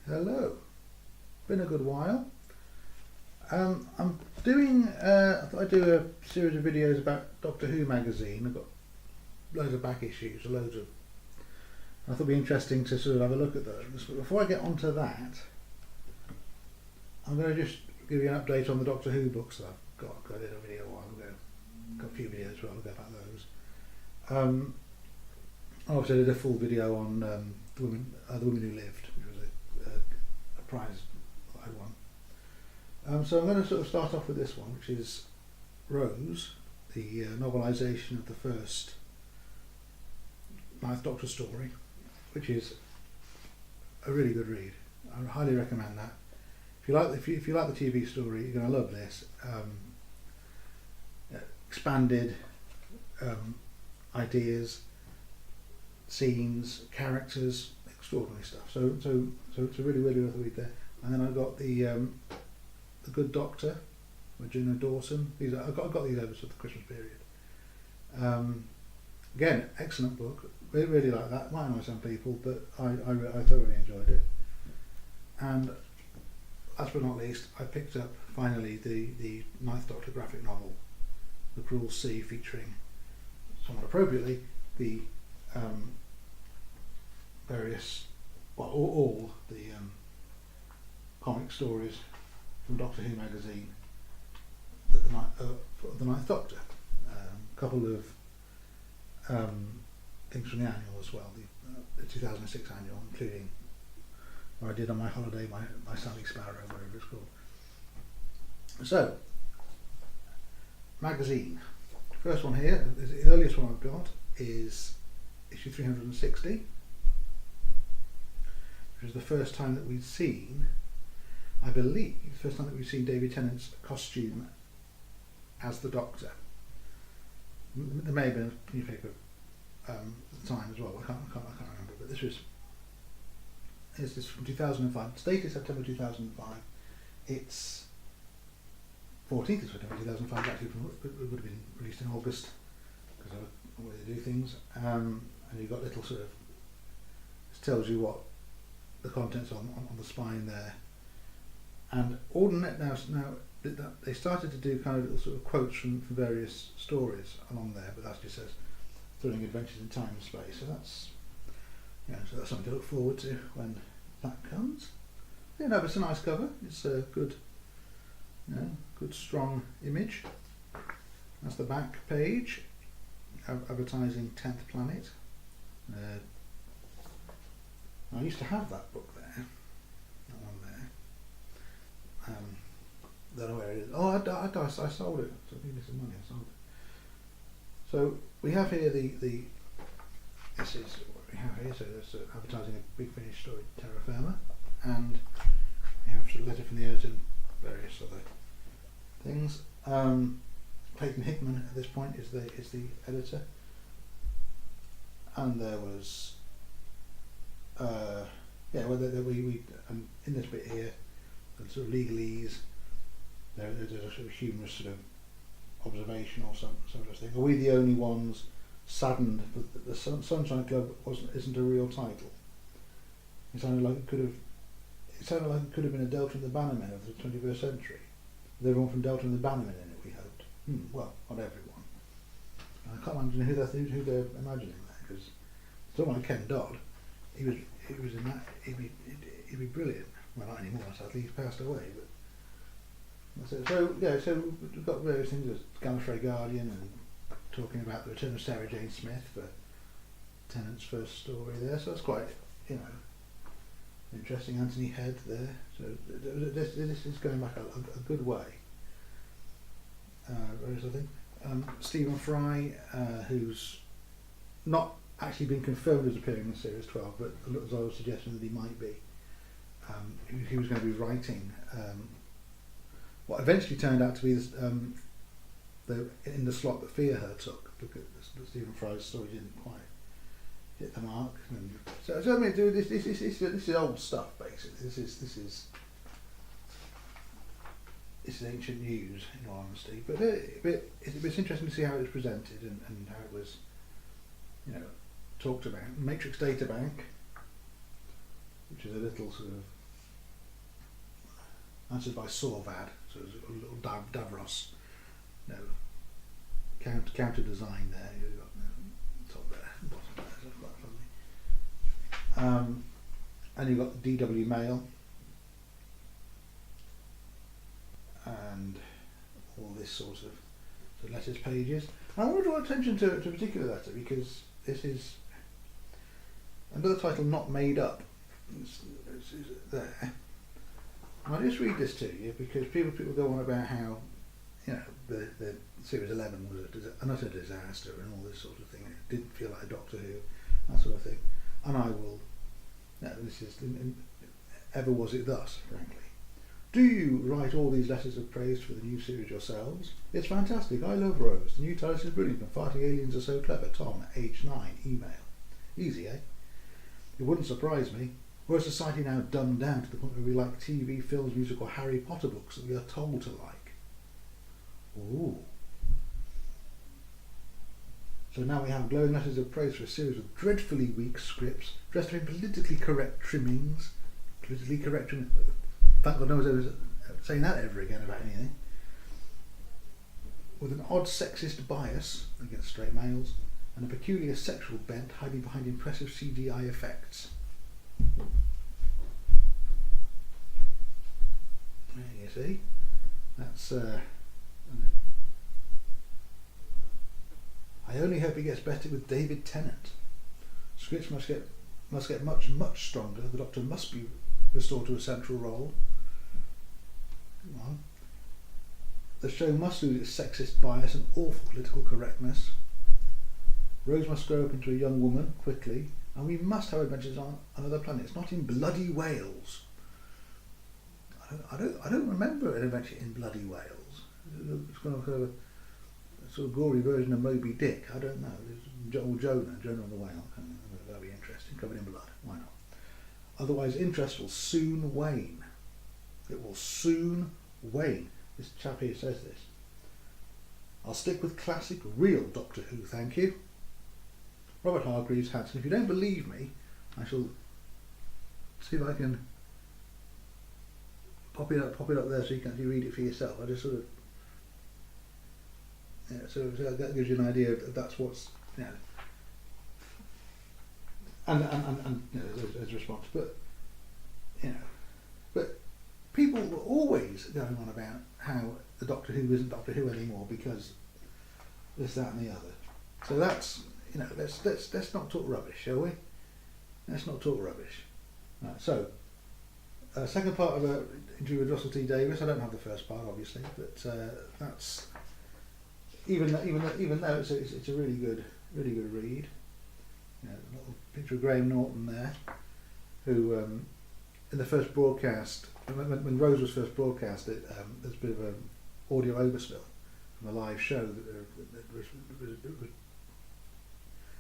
Hello. Been a good while. I'm doing. I thought I'd do a series of videos about Doctor Who magazine. I've got loads of back issues, loads of. I thought it'd be interesting to sort of have a look at those. But before I get onto that, I'm going to just give you an update on the Doctor Who books that I've got. I did a video a while ago. Got a few videos where I'll go about those. Obviously, I did a full video on the women who lived, which was a prize that I won. So I'm going to sort of start off with this one, which is Rose, the novelisation of the first Ninth Doctor story, which is a really good read. I highly recommend that. If you like the TV story, you're going to love this. Expanded ideas, scenes, characters, extraordinary stuff. So it's a really worth a read there. And then I've got the Good Doctor with Juno Dawson. I've got these over to the Christmas period. Again, excellent book. Really like that. Might annoy some people, but I thoroughly enjoyed it. And last but not least, I picked up finally the Ninth Doctor graphic novel, The Cruel Sea, featuring, somewhat appropriately, the various, well, all the comic stories from Doctor Who magazine, the Ninth Doctor. A couple of things from the annual as well, the 2006 annual, including what I did on my holiday, my Sally Sparrow, whatever it's called. So, magazine. First one here, the earliest one I've got is issue 360, which is the first time that we've seen, I believe, the first time that we've seen David Tennant's costume as the Doctor. There may have been a newspaper at the time as well. I can't remember, but this is from 2005. It's dated September 2005. It's 14th of September 2005. Actually, it would have been released in August because of the way they do things. And you've got little sort of, it tells you what the contents on the spine there. And Aldennet now they started to do kind of little sort of quotes from various stories along there, but that just says Thrilling Adventures in Time and Space. So that's something to look forward to when that comes. Yeah, no, but it's a nice cover. It's a good, good strong image. That's the back page, advertising 10th Planet. I used to have that book there, that one there. Don't know where it is. Oh, I sold it. So give me some money. I sold it. So we have here this is what we have here. So there's advertising a Big Finish story, Terra Firma, and we have a letter from the editor, and various other things. Clayton Hickman at this point is the editor, and there was we in this bit here, the sort of legalese. There's a sort of humorous sort of observation or some sort of thing. Are we the only ones saddened that the Sunshine Club isn't a real title? It sounded like it could have been a Delta and the Bannermen of the 21st century. With everyone from Delta and the Bannermen in it, we hoped. Well, not everyone. I can't imagine who they're imagining there, because someone like Ken Dodd, he was in that. He'd be brilliant. Well, not anymore. Sadly, he's passed away. But so we've got various things. There's Gallifrey Guardian and talking about the return of Sarah Jane Smith for Tennant's first story there. So that's quite interesting. Anthony Head there. So this is going back a good way. Various other things. Stephen Fry, who's not actually been confirmed as appearing in Series 12, but there's always a suggestion that he might be. He was going to be writing what eventually turned out to be in the slot that Fear Her took, because Stephen Fry's story didn't quite hit the mark. And so I mean, this is old stuff basically. This is ancient news, in all honesty. But it's interesting to see how it was presented and how it was, talked about. Matrix Databank, which is a little sort of answered by Sorvad, so it's a little Davros, no, counter design there. You've got top there, bottom there, so it's quite lovely. And you've got the DW Mail and all this sort of letters pages. And I want to draw attention to a particular letter because this is under the title "Not Made Up." It's there. And I'll just read this to you because people go on about how, you know, the Series 11 was an utter disaster and all this sort of thing. It didn't feel like a Doctor Who, that sort of thing. And I will, no, this is, ever was it thus, frankly. Do you write all these letters of praise for the new series yourselves? It's fantastic. I love Rose. The new TARDIS is brilliant and fighting aliens are so clever. Tom, H9, email. Easy, eh? It wouldn't surprise me. We're a society now dumbed down to the point where we like TV, films, music or Harry Potter books that we are told to like. Ooh. So now we have glowing letters of praise for a series of dreadfully weak scripts, dressed in politically correct trimmings. Politically correct trimmings. Thank God no one's ever saying that ever again about anything. With an odd sexist bias against straight males and a peculiar sexual bent hiding behind impressive CGI effects. There you see. That's I only hope it gets better with David Tennant. Scripts must get much stronger. The Doctor must be restored to a central role. Come on. The show must lose its sexist bias and awful political correctness. Rose must grow up into a young woman quickly, and we must have adventures on other planets, not in bloody Wales. I don't remember an adventure in bloody Wales. It's kind of a sort of gory version of Moby Dick. I don't know. Jonah the whale. That'll be interesting. Covered in blood. Why not? Otherwise, interest will soon wane. It will soon wane. This chap here says this. I'll stick with classic, real Doctor Who, thank you. Robert Hargreaves Hanson. If you don't believe me, I shall see if I can pop it up there so you can actually read it for yourself. I just sort of, yeah, so that gives you an idea of that's what's, you know, and you know, as a response. But you know, but people were always going on about how the Doctor Who isn't Doctor Who anymore because this, that, and the other. So that's, you know, let's not talk rubbish, shall we? Let's not talk rubbish. Right, so, second part of an interview with Russell T Davies. I don't have the first part, obviously, but that's even though it's a really good read. You know, a little picture of Graham Norton there, who in the first broadcast, when Rose was first broadcast, there's a bit of an audio overspill from a live show that was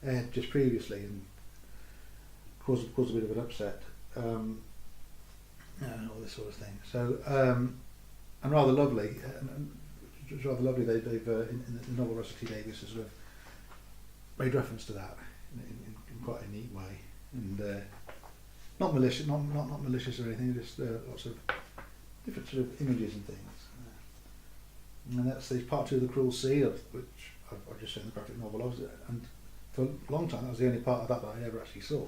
aired just previously and caused a bit of an upset. All this sort of thing. So, and rather lovely. It's rather lovely. They've in the novel Russell T Davies has sort of made reference to that in quite a neat way, and not malicious, not malicious or anything. Just lots of different sort of images and things. And that's the part 2 of The Cruel Sea, which I've just shown the graphic novel of, and for a long time that was the only part of that I ever actually saw,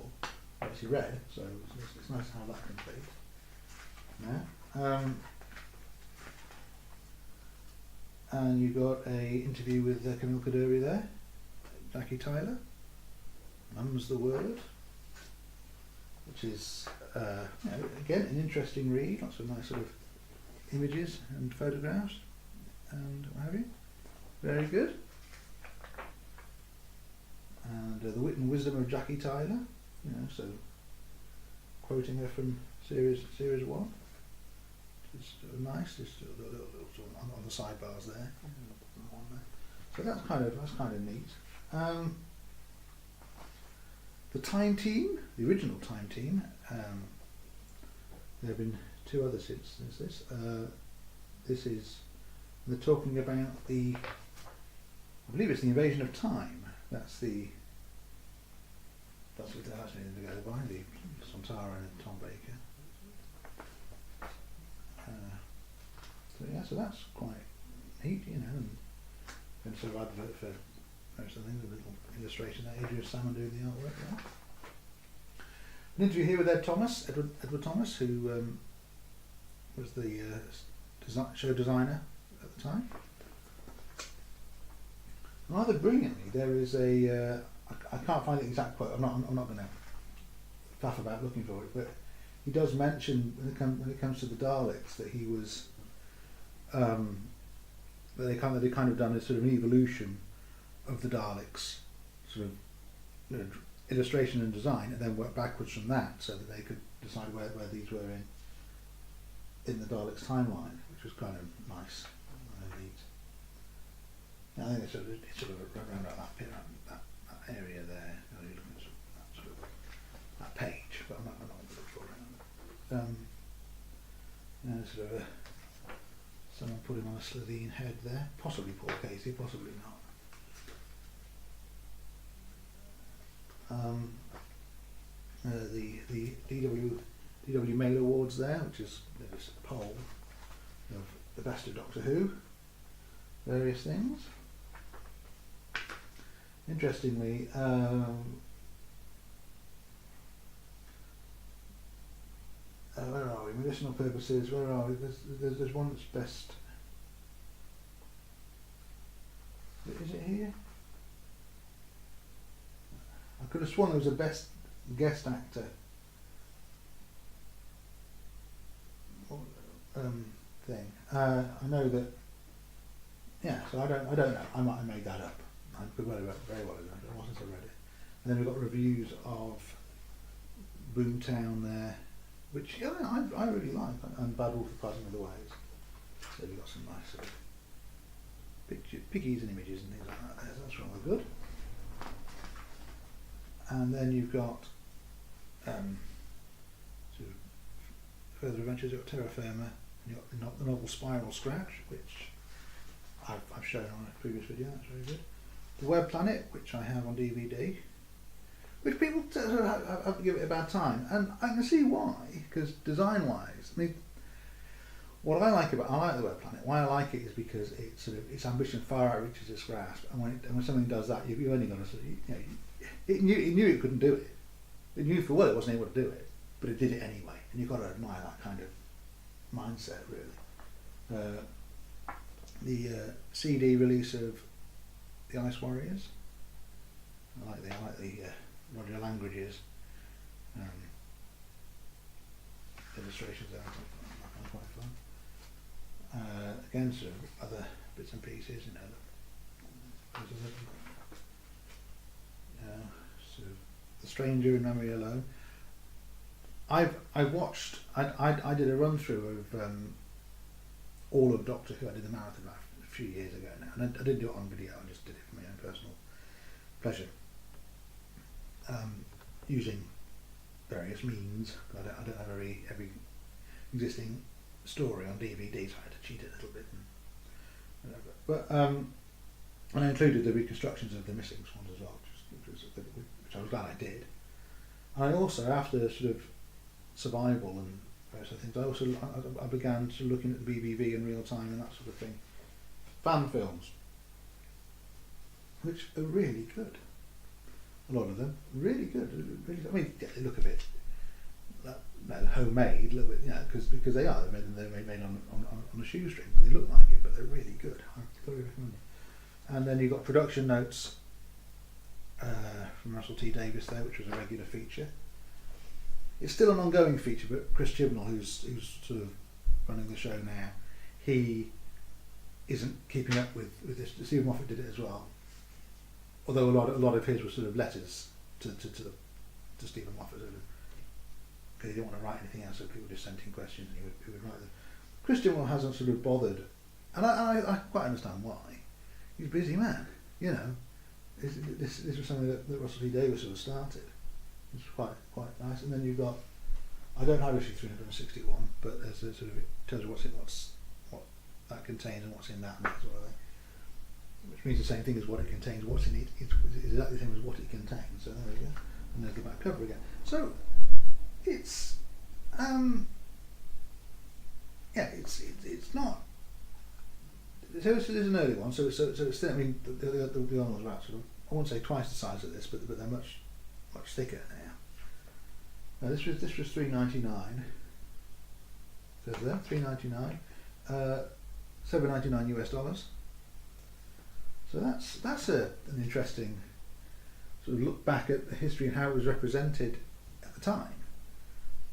actually read. So it's nice to have that complete. Now, and you got a interview with Camille Coduri there, Jackie Tyler. Mum's the Word, which is you know, again an interesting read. Lots of nice sort of images and photographs and what have you. Very good. And the wit and wisdom of Jackie Tyler. You know, so quoting her from series 1. It's nice. Just a little on the sidebars there. So that's kind of neat. The Time Team, the original Time Team. There have been 2 others since this. This is, they're talking about I believe it's the Invasion of Time. That's what they're actually going to go by, the Sontaran and Tom Baker. so that's quite neat, you know, and sort of advert for most of the things, a little illustration that Adrian Salmon doing the artwork there. An interview here with Edward Thomas, who was the show designer at the time. Rather brilliantly, there is a I can't find the exact quote. I'm not going to faff about looking for it, but he does mention when it comes to the Daleks that he was that they kind of done a sort of an evolution of the Daleks, sort of, you know, illustration and design, and then work backwards from that so that they could decide where these were in the Daleks timeline, which was kind of nice. I think it's sort of around that bit, that area there. You know, you're looking at sort of that page, but I'm not going to look for it. You know, sort of someone putting on a Slitheen head there, possibly Paul Casey, possibly not. The DW Mail Awards there, which is this poll of the best of Doctor Who, various things. Interestingly, where are we? Medicinal purposes. Where are we? There's one that's best. Is it here? I could have sworn there was a best guest actor thing. I know that. Yeah. So I don't know. I might have made that up. I could very well have done it. It wasn't, I read it. And then we've got reviews of Boomtown there, which I really like, and Bad Wolf the Passing of the Waves. So we've got some nice sort of pickies and images and things like that there, so that's rather good. And then you've got sort of further adventures. You've got Terra Firma, and you've got the novel Spiral Scratch, which I've shown on a previous video, that's very good. The Web Planet, which I have on DVD, which people have to give it a bad time, and I can see why, because design-wise, I mean, what I like the Web Planet. Why I like it is because it's sort of its ambition far outreaches its grasp, and when something does that, you've only got to sort of, you know, it knew it couldn't do it. It knew for well it wasn't able to do it, but it did it anyway, and you've got to admire that kind of mindset, really. The CD release of The Ice Warriors. I like the Roger Langridge's illustrations there. I quite fun. Again, sort of other bits and pieces, you know. Sort of The Stranger in Memory Alone. I've watched. I did a run through of all of Doctor Who. I did the marathon a few years ago now, and I didn't do it on video. I just did it for my own personal pleasure, using various means. I don't have every existing story on DVD, so I had to cheat it a little bit. But and I included the reconstructions of the missing swans as well, which I was glad I did. And I also, after sort of survival and various other things, I began sort of looking at the BBV in real time and that sort of thing. Fan films, which are really good. A lot of them really good. Really, I mean, they look a bit homemade, a little bit, you know, because they are. They're made on a shoestring. They look like it, but they're really good. I totally recommend them. And then you've got production notes from Russell T Davies there, which was a regular feature. It's still an ongoing feature, but Chris Chibnall, who's sort of running the show now, he isn't keeping up with this. Stephen Moffat did it as well, although a lot of his were sort of letters to Stephen Moffat, because he didn't want to write anything else, so people just sent in questions and he would write them. Chris Chibnall hasn't sort of bothered, and I quite understand why. He's a busy man, you know. This was something that Russell T Davies sort of started. It's quite nice. And then you've got, I don't have issue 361, but there's a sort of, it tells you what that contains and what's in that and that sort of thing. Which means the same thing as what it contains. What's in it is exactly the same as what it contains. So there we go. And there's the back cover again. So it's it's not this is an early one, so it's thin. I mean, the other one was about sort of, I wouldn't say twice the size of this, but they're much thicker now. This was $3.99. Says there, $3.99, $7.99 US dollars. So that's an interesting sort of look back at the history and how it was represented at the time.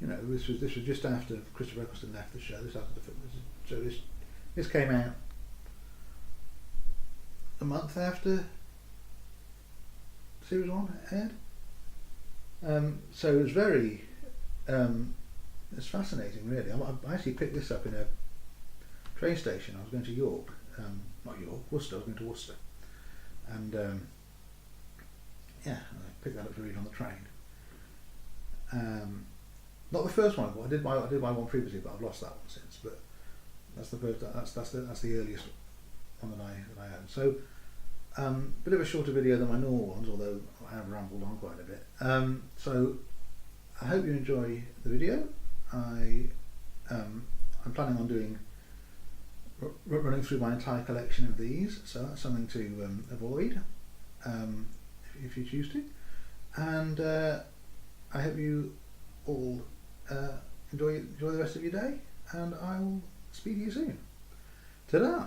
You know, this was just after Christopher Eccleston left the show. This after the film. So this came out a month after Series 1 aired. So it was very, it's fascinating really. I actually picked this up in a train station. I was going to York, not York, Worcester. I was going to Worcester, and yeah, I picked that up to read on the train. Not the first one I bought. I did buy one previously, but I've lost that one since. But that's the first. That's the earliest one that I own. So, bit of a shorter video than my normal ones, although I have rambled on quite a bit. So, I hope you enjoy the video. I'm planning on doing running through my entire collection of these, so that's something to avoid if you choose to. And I hope you all enjoy the rest of your day, and I will speak to you soon. Ta-da!